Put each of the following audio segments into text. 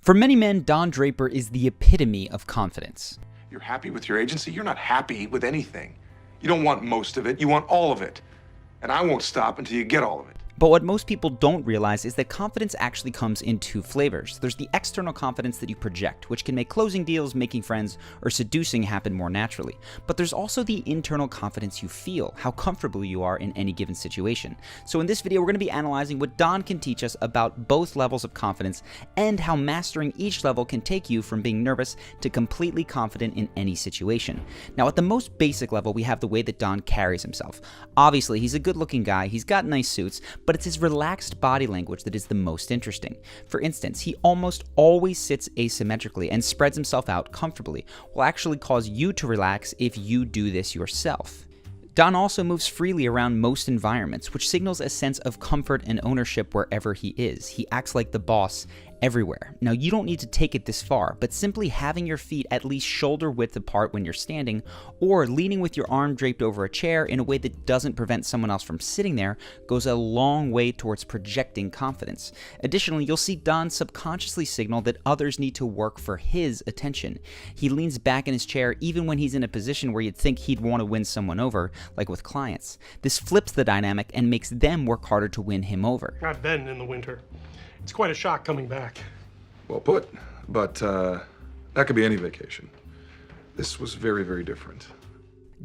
For many men, Don Draper is the epitome of confidence. You're happy with your agency? You're not happy with anything. You don't want most of it, you want all of it. And I won't stop until you get all of it. But what most people don't realize is that confidence actually comes in two flavors. There's the external confidence that you project, which can make closing deals, making friends, or seducing happen more naturally. But there's also the internal confidence you feel, how comfortable you are in any given situation. So in this video, we're going to be analyzing what Don can teach us about both levels of confidence and how mastering each level can take you from being nervous to completely confident in any situation. Now, at the most basic level, we have the way that Don carries himself. Obviously, he's a good-looking guy, he's got nice suits, but it's his relaxed body language that is the most interesting. For instance, he almost always sits asymmetrically and spreads himself out comfortably, will actually cause you to relax if you do this yourself. Don also moves freely around most environments, which signals a sense of comfort and ownership wherever he is. He acts like the boss everywhere. Now, you don't need to take it this far, but simply having your feet at least shoulder width apart when you're standing, or leaning with your arm draped over a chair in a way that doesn't prevent someone else from sitting there, goes a long way towards projecting confidence. Additionally, you'll see Don subconsciously signal that others need to work for his attention. He leans back in his chair even when he's in a position where you'd think he'd want to win someone over, like with clients. This flips the dynamic and makes them work harder to win him over. I've been in the winter. It's quite a shock coming back. Well put, but that could be any vacation. This was very, very different.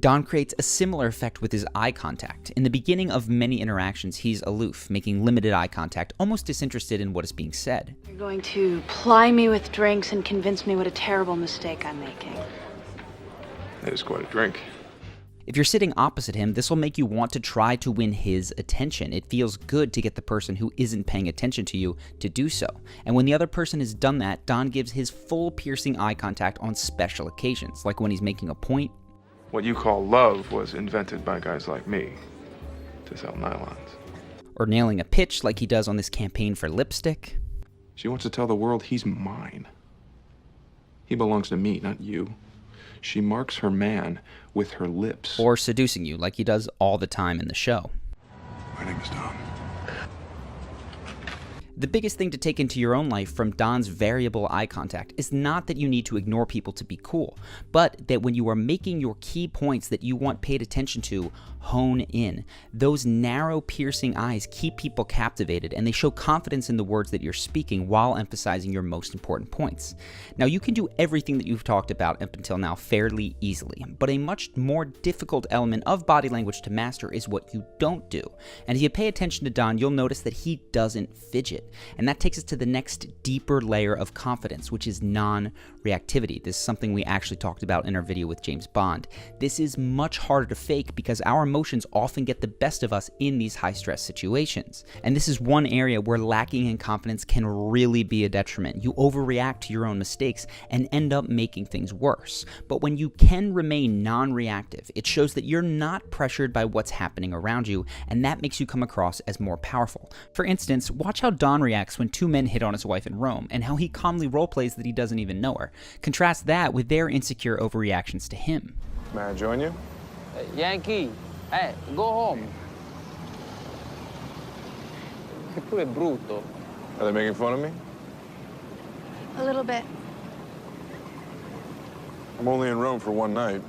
Don creates a similar effect with his eye contact. In the beginning of many interactions, he's aloof, making limited eye contact, almost disinterested in what is being said. You're going to ply me with drinks and convince me what a terrible mistake I'm making. That is quite a drink. If you're sitting opposite him, this will make you want to try to win his attention. It feels good to get the person who isn't paying attention to you to do so. And when the other person has done that, Don gives his full piercing eye contact on special occasions, like when he's making a point. What you call love was invented by guys like me to sell nylons. Or nailing a pitch like he does on this campaign for lipstick. She wants to tell the world he's mine. He belongs to me, not you. She marks her man with her lips. Or seducing you like he does all the time in the show. My name is Don. The biggest thing to take into your own life from Don's variable eye contact is not that you need to ignore people to be cool, but that when you are making your key points that you want paid attention to, hone in. Those narrow, piercing eyes keep people captivated, and they show confidence in the words that you're speaking while emphasizing your most important points. Now, you can do everything that you've talked about up until now fairly easily, but a much more difficult element of body language to master is what you don't do. And if you pay attention to Don, you'll notice that he doesn't fidget. And that takes us to the next deeper layer of confidence, which is non-reactivity. This is something we actually talked about in our video with James Bond. This is much harder to fake because our emotions often get the best of us in these high-stress situations. And this is one area where lacking in confidence can really be a detriment. You overreact to your own mistakes and end up making things worse. But when you can remain non-reactive, it shows that you're not pressured by what's happening around you, and that makes you come across as more powerful. For instance, watch how Don reacts when two men hit on his wife in Rome, and how he calmly roleplays that he doesn't even know her. Contrast that with their insecure overreactions to him. May I join you? Yankee, hey, go home. Tu è brutto. Are they making fun of me? A little bit. I'm only in Rome for one night.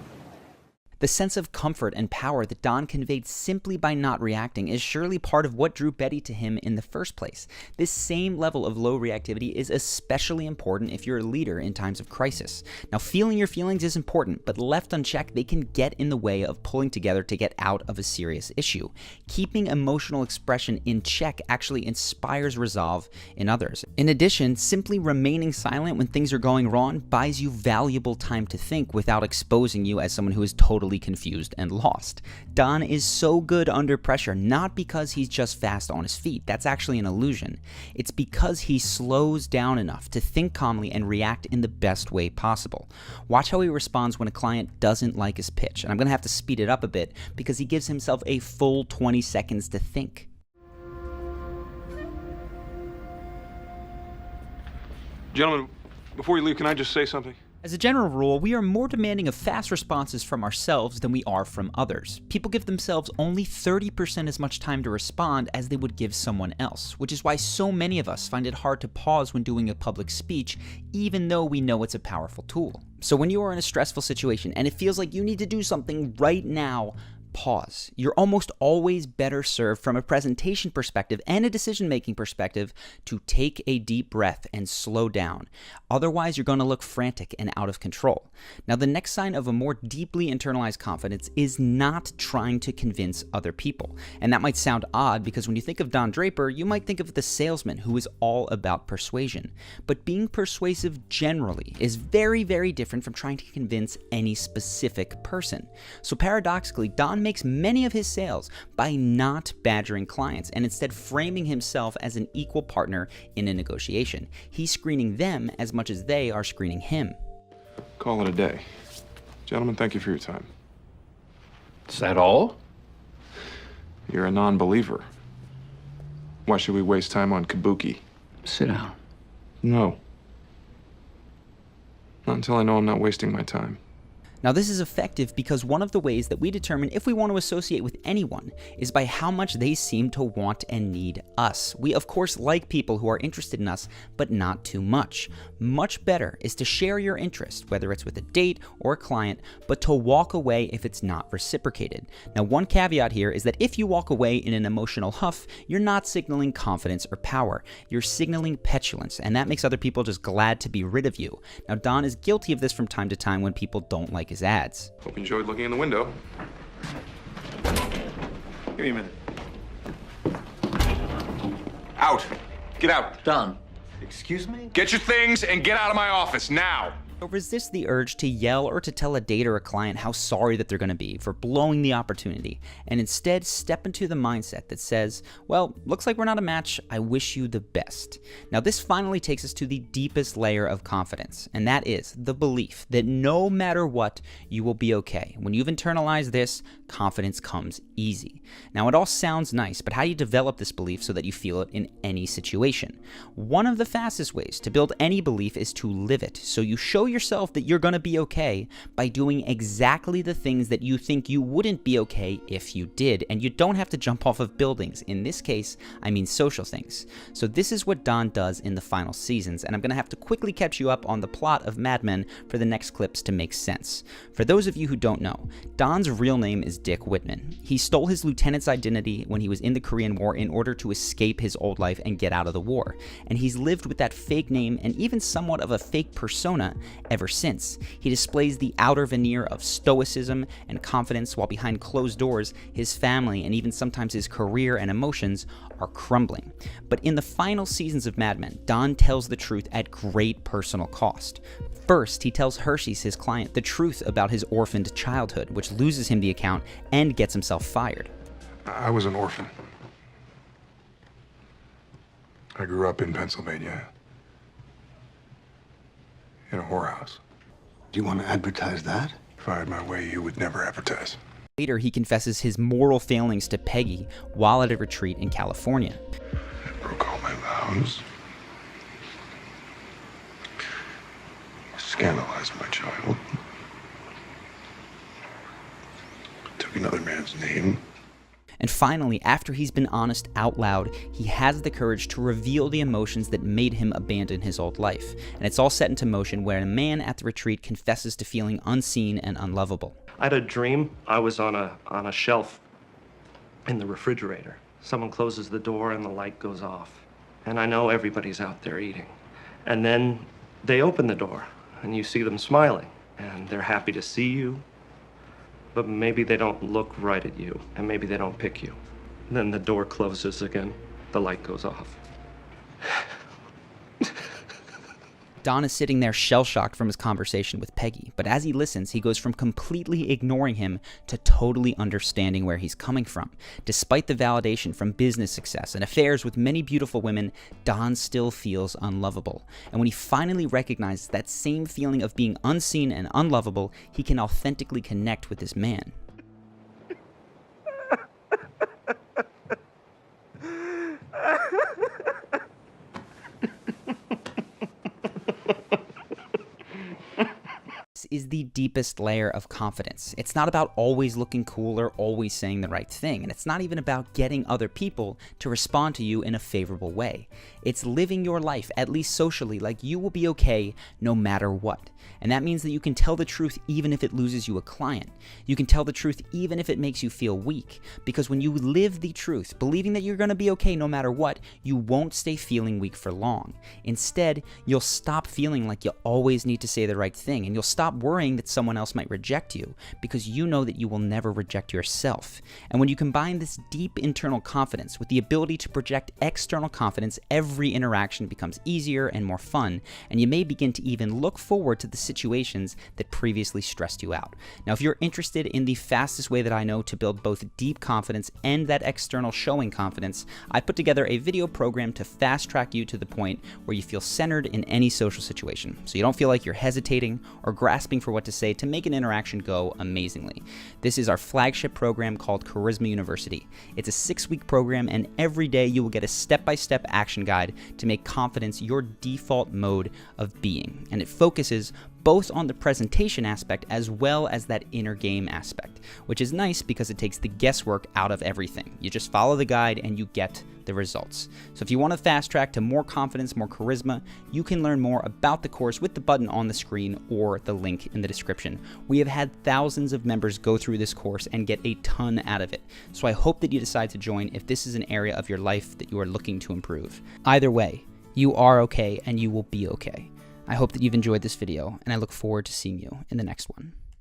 The sense of comfort and power that Don conveyed simply by not reacting is surely part of what drew Betty to him in the first place. This same level of low reactivity is especially important if you're a leader in times of crisis. Now, feeling your feelings is important, but left unchecked, they can get in the way of pulling together to get out of a serious issue. Keeping emotional expression in check actually inspires resolve in others. In addition, simply remaining silent when things are going wrong buys you valuable time to think without exposing you as someone who is totally confused and lost. Don is so good under pressure, not because he's just fast on his feet. That's actually an illusion. It's because he slows down enough to think calmly and react in the best way possible. Watch how he responds when a client doesn't like his pitch. And I'm going to have to speed it up a bit because he gives himself a full 20 seconds to think. Gentlemen, before you leave, can I just say something? As a general rule, we are more demanding of fast responses from ourselves than we are from others. People give themselves only 30% as much time to respond as they would give someone else, which is why so many of us find it hard to pause when doing a public speech, even though we know it's a powerful tool. So when you are in a stressful situation and it feels like you need to do something right now, pause. You're almost always better served from a presentation perspective and a decision-making perspective to take a deep breath and slow down. Otherwise, you're going to look frantic and out of control. Now, the next sign of a more deeply internalized confidence is not trying to convince other people. And that might sound odd because when you think of Don Draper, you might think of the salesman who is all about persuasion. But being persuasive generally is very, very different from trying to convince any specific person. So paradoxically, Don makes many of his sales by not badgering clients and instead framing himself as an equal partner in a negotiation. He's screening them as much as they are screening him. Call it a day. Gentlemen, thank you for your time. Is that all? You're a non-believer. Why should we waste time on kabuki? Sit down. No. Not until I know I'm not wasting my time. Now, this is effective because one of the ways that we determine if we want to associate with anyone is by how much they seem to want and need us. We, of course, like people who are interested in us, but not too much. Much better is to share your interest, whether it's with a date or a client, but to walk away if it's not reciprocated. Now, one caveat here is that if you walk away in an emotional huff, you're not signaling confidence or power. You're signaling petulance, and that makes other people just glad to be rid of you. Now, Don is guilty of this from time to time when people don't like his ads. Hope you enjoyed looking in the window. Give me a minute. Out! Get out! Don, excuse me? Get your things and get out of my office now! So resist the urge to yell or to tell a date or a client how sorry that they're going to be for blowing the opportunity, and instead step into the mindset that says, well, looks like we're not a match, I wish you the best. Now this finally takes us to the deepest layer of confidence, and that is the belief that no matter what, you will be okay. When you've internalized this, confidence comes easy. Now it all sounds nice, but how do you develop this belief so that you feel it in any situation? One of the fastest ways to build any belief is to live it, so you show yourself that you're going to be okay by doing exactly the things that you think you wouldn't be okay if you did, and you don't have to jump off of buildings. In this case, I mean social things. So this is what Don does in the final seasons, and I'm going to have to quickly catch you up on the plot of Mad Men for the next clips to make sense. For those of you who don't know, Don's real name is Dick Whitman. He stole his lieutenant's identity when he was in the Korean War in order to escape his old life and get out of the war, and he's lived with that fake name and even somewhat of a fake persona ever since. He displays the outer veneer of stoicism and confidence while behind closed doors, his family and even sometimes his career and emotions are crumbling. But in the final seasons of Mad Men, Don tells the truth at great personal cost. First, he tells Hershey's, his client, the truth about his orphaned childhood, which loses him the account and gets himself fired. I was an orphan. I grew up in Pennsylvania. In a whorehouse. Do you want to advertise that? If I had my way, you would never advertise. Later, he confesses his moral failings to Peggy while at a retreat in California. I broke all my vows. Scandalized my child. Took another man's name. And finally, after he's been honest out loud, he has the courage to reveal the emotions that made him abandon his old life. And it's all set into motion where a man at the retreat confesses to feeling unseen and unlovable. I had a dream. I was on a shelf in the refrigerator. Someone closes the door and the light goes off. And I know everybody's out there eating. And then they open the door and you see them smiling. And they're happy to see you. But maybe they don't look right at you, and maybe they don't pick you. Then the door closes again, the light goes off. Don is sitting there shell-shocked from his conversation with Peggy, but as he listens, he goes from completely ignoring him to totally understanding where he's coming from. Despite the validation from business success and affairs with many beautiful women, Don still feels unlovable. And when he finally recognizes that same feeling of being unseen and unlovable, he can authentically connect with this man. is the deepest layer of confidence. It's not about always looking cool or always saying the right thing, and it's not even about getting other people to respond to you in a favorable way. It's living your life, at least socially, like you will be okay no matter what. And that means that you can tell the truth even if it loses you a client. You can tell the truth even if it makes you feel weak. Because when you live the truth, believing that you're going to be okay no matter what, you won't stay feeling weak for long. Instead, you'll stop feeling like you always need to say the right thing, and you'll stop worrying that someone else might reject you, because you know that you will never reject yourself. And when you combine this deep internal confidence with the ability to project external confidence, every interaction becomes easier and more fun, and you may begin to even look forward to the situations that previously stressed you out. Now, if you're interested in the fastest way that I know to build both deep confidence and that external showing confidence, I put together a video program to fast track you to the point where you feel centered in any social situation, so you don't feel like you're hesitating or grasping for what to say to make an interaction go amazingly. This is our flagship program called Charisma University. It's a 6-week program, and every day you will get a step-by-step action guide to make confidence your default mode of being, and it focuses both on the presentation aspect as well as that inner game aspect, which is nice because it takes the guesswork out of everything. You just follow the guide and you get the results. So if you want to fast track to more confidence, more charisma, you can learn more about the course with the button on the screen or the link in the description. We have had thousands of members go through this course and get a ton out of it. So I hope that you decide to join if this is an area of your life that you are looking to improve. Either way, you are okay and you will be okay. I hope that you've enjoyed this video, and I look forward to seeing you in the next one.